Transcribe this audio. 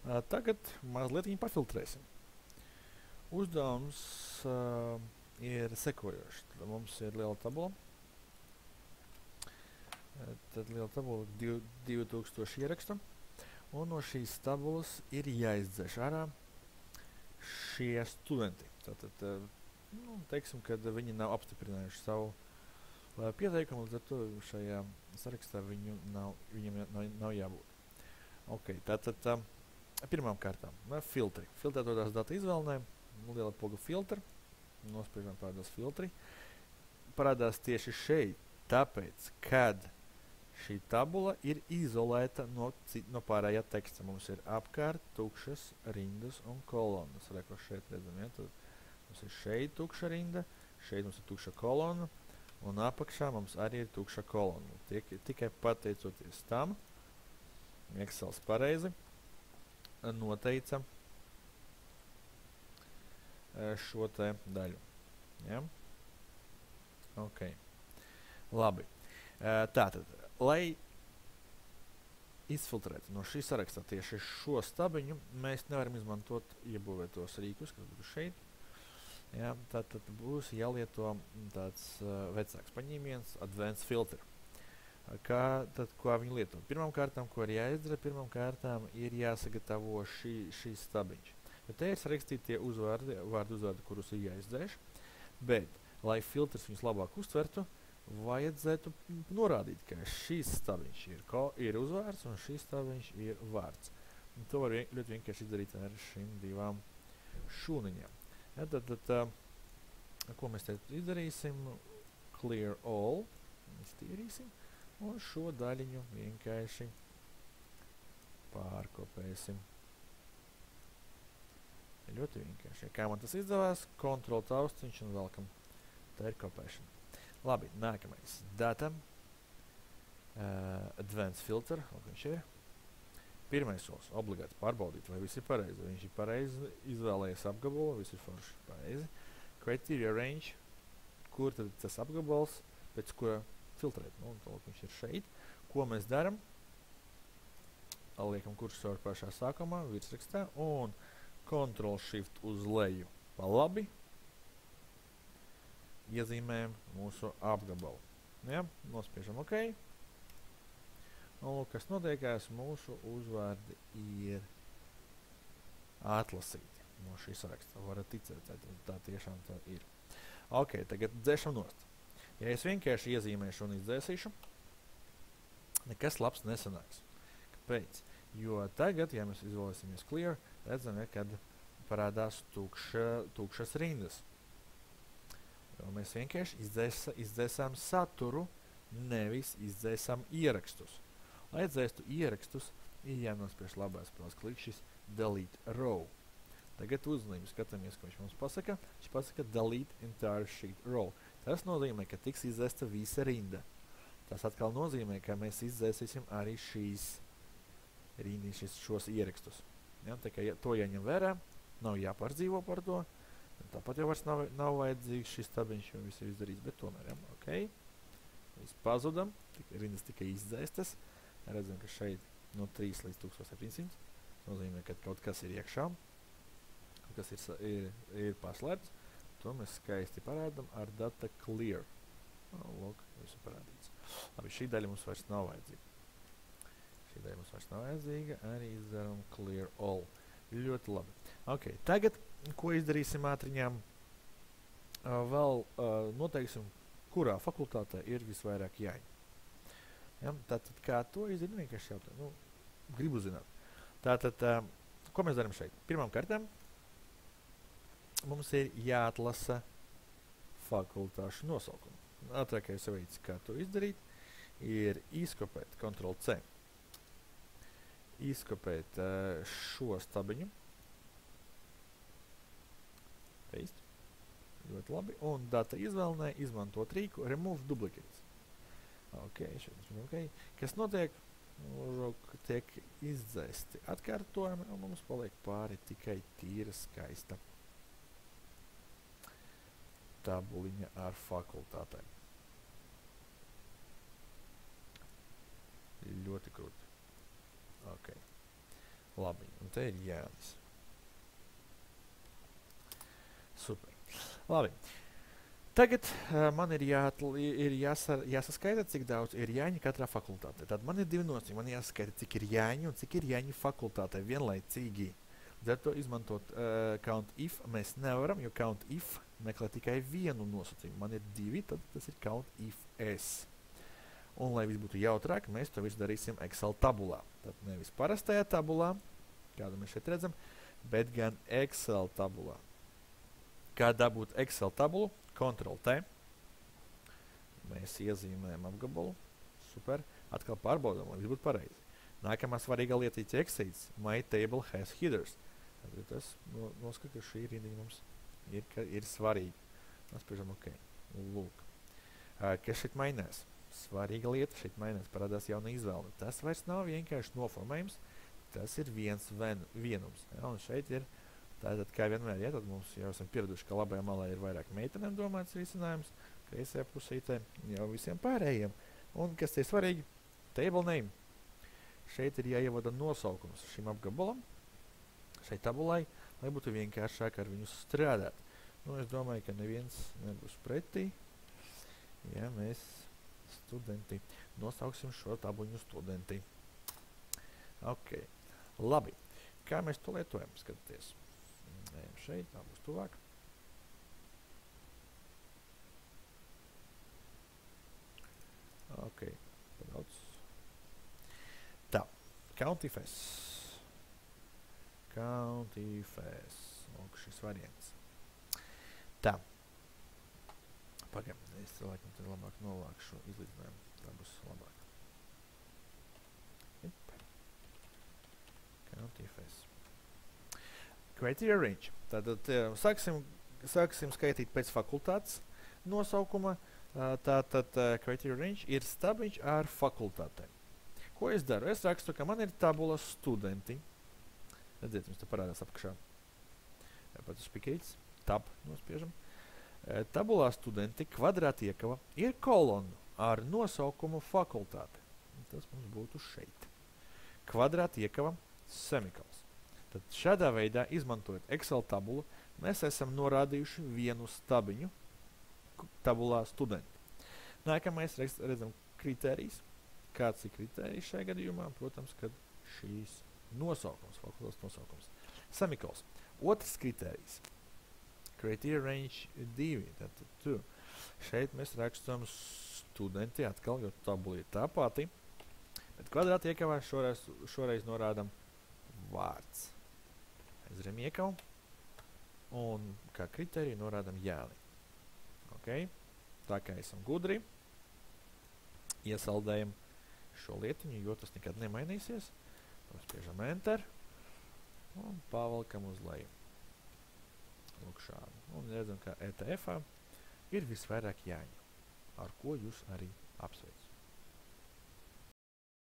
Tagad mazliet viņu pafiltrēsim. Uzdevums ir sekojošs. Tad mums ir liela tabula. Tad liela tabula 2000 ierakstu. Un no šīs tabulas ir jāizdzēš ārā šie studenti. Tātad, teiksim, kad viņi nav apstiprinājuši savu pieteikumu, līdz ar to šajā sarakstā viņiem nav jābūt. Ok, tātad pirmām kārtām filtri. Filtrētotās datu izvēlnē, liela poga filtra, nospiežam parādās filtri. Parādās tieši šeit, tāpēc, kad šī tabula ir izolēta no pārējā teksta. Mums ir apkārt tukšas rindas un kolonas. Reko šeit redzam, ja? Tad mums ir šeit tukša rinda, šeit mums ir tukša kolona, un apakšā mums arī ir tukša kolona. Tikai pateicoties tam, Excels pareizi noteica šo te daļu. Ja? Ok. Labi. Tātad, lai izfiltrētu no šī sarakstā tieši šo stabiņu, mēs nevaram izmantot iebūvētos rīkus, kas būtu šeit. Ja, tad būs jālieto tāds vecāks paņēmiens, advanced filter. Ko viņi lieto? Pirmām kārtām, ko ir jāizdara, pirmām kārtām ir jāsagatavo šīs stabiņš. Jo te ir sarakstīti tie vārdu uzvārdi, kurus ir jāizdzēš, bet, lai filtrs viņus labāk uztvertu, vajadzētu norādīt, ka šīs stabiņš ir uzvārds un šīs stabiņš ir vārds. Un to var ļoti vienkārši izdarīt ar šīm divām šūniņām. Ja, tad, ko mēs te izdarīsim? Clear all. Iztīrīsim. Un šo daļiņu vienkārši pārkopēsim. Ļoti vienkārši. Kā man tas izdevās? Kontrol taustiņš un velkam. Tā ir kopēšana. Labi, nākamais. Data. Advanced filter. Viņš ir. Pirmais solis. Obligāti pārbaudīt, vai viss ir pareizi. Viņš ir pareizi izvēlējies apgabalu. Viss ir forši pareizi. Criteria range. Kur tad tas apgabals, pēc ko filtrēt. Nu, viņš ir šeit. Ko mēs daram? Liekam kursoru pašā sākumā, virsrakstā. Un Ctrl Shift uz leju pa labi. Iezīmējam mūsu apgabalu. Ja? Nospiežam OK. Un kas notiekās, mūsu uzvārdi ir atlasīti no šī saraksta. Varat ticēt, tā tiešām tā ir. Ok, tagad dzēšam nost. Ja es vienkārši iezīmēšu un izdzēsīšu, nekas labs nesanāks. Kāpēc? Jo tagad, ja mēs izvēlēsimies clear, redzam, ja, kad parādās tukšas rindas. Jo mēs vienkārši izdzēsām saturu, nevis izdzēsām ierakstus. Lai dzēstu ierakstus, ir jānospiež labās spēles klikšķis Delete Row. Tagad uzmanību skatāmies, ko viņš mums pasaka. Viņš pasaka Delete Entire Sheet Row. Tas nozīmē, ka tiks izdzēsta visa rinda. Tas atkal nozīmē, ka mēs izdzēsīsim arī šos ierakstus. Ja, tā kā to jāņem vērā, nav jāpārdzīvo par to. Tāpat jau vairs nav vajadzīgs šis tabiņš, jo viss ir izdarīts, bet tomēr, ja, ok. Mēs pazudam, rindas tikai izdzēstas. Redzam, ka šeit no 3 līdz 1700 nozīmē, ka kaut kas ir iekšā, kaut kas ir paslēpts. To mēs skaisti parādam ar data clear. Lūk, visu parādīts. Labi, šī daļa mums vairs nav vajadzīga. Arī izdaram clear all. Ļoti labi. Ok, tagad, ko izdarīsim ātriņām? Vēl noteiksim, kurā fakultātē ir visvairāk jāņem. Ja, tātad, kā to izdarīt, vienkārši jautāju. Gribu zināt. Tātad, ko mēs darām šeit? Pirmām kārtām mums ir jāatlasa fakultāšu nosaukumu. Ātrākais veids, kā to izdarīt, ir izkopēt Ctrl+C. Izkopēt šo stabiņu. Paste. Ļoti labi. Un data izvēlnē izmantot rīku Remove Duplicates. Ok, šeit ok. Kas notiek? Tiek izdzēsti atkārtojumi, un mums paliek pāri tikai tīra skaista tabuliņa ar fakultātēm. Ļoti krūti. Ok. Labi, un te ir Jānis. Super. Labi. Tagad man ir jāsaskaita, cik daudz ir Jāņi katrā fakultātē. Tad man ir divi nosacījumi. Man jāsaskaita, cik ir Jāņi un cik ir Jāņi fakultātē vienlaicīgi. Līdz ar to izmantot count if mēs nevaram, jo count if meklē tikai vienu nosacījumu. Man ir divi, tad tas ir count if s. Un, lai viss būtu jautrāk, mēs to visu darīsim Excel tabulā. Tad nevis parastajā tabulā, kādu mēs šeit redzam, bet gan Excel tabulā. Kā dabūt Excel tabulu? Ctrl-T. Mēs iezīmējam apgabalu. Super. Atkal pārbaudām, lai viss būtu pareizi. Nākamā svarīgā lietīte exceeds. My table has headers. Tad tas noskata, ka šī rindiņa mums ir svarīga. Nospiežam OK. Lūk. Kas šeit mainās? Svarīga lieta šeit mainās. Parādās jauna izvēle. Tas vairs nav vienkārši noformējums. Tas ir vienums. Ja, un šeit ir tātad, kā vienmēr, ja, tad mums jau esam pieraduši, ka labajā malā ir vairāk meitenēm domāts risinājums, kreisajā pusītē jau visiem pārējiem. Un, kas ir svarīgi, table name. Šeit ir jāievada nosaukums šim apgabalam, šeit tabulai, lai būtu vienkāršāk ar viņu strādāt. Nu, es domāju, ka neviens nebūs pretī. Ja mēs studenti nosauksim šo tabuļu studenti. Ok. Labi. Kā mēs to lietojam? Skatieties. Ejam šeit, tā būs tuvāk. Ok, padaudz. Tā, CountIfs. CountIfs. Lūk, šis variants. Tā. Pagaidām, es laikam tad labāk novākšu izlīdzinājumu. Tā būs labāk. CountIfs. Criteria range. Tātad sāksim skaitīt pēc fakultātes nosaukuma. Tātad criteria range ir stabiņš ar fakultātēm. Ko es daru? Es rakstu, ka man ir tabula studenti. Redziet, mums te parādās apakšā. Pat uzpikīts. Tab nospiežam. Tabulā studenti kvadrātiekava ir kolonu ar nosaukumu fakultāte. Tas mums būtu šeit. Kvadrātiekava semikols. Tad šādā veidā, izmantojot Excel tabulu, mēs esam norādījuši vienu stabiņu tabulā studenti. Nākamais redzam kritērijs. Kāds ir kritērijs šajā gadījumā? Protams, kad šīs nosaukums, fakultātes nosaukums. Semikols. Otrs kritērijs. Criteria range 2. Tātad tu. Šeit mēs rakstam studenti atkal, jo tabula ir tā pati. Bet kvadrātiekavā šoreiz norādam vārds. Aizveram iekavu. Un kā kritēriju norādam Jāni. Okay. Tā kā esam gudri, iesaldējam šo lietiņu, jo tas nekad nemainīsies. Spiežam Enter un pavalkam uz leju. Lūk šādu. Un redzam, ka ETF-ā ir visvairāk Jāņu, ar ko jūs arī apsveicat.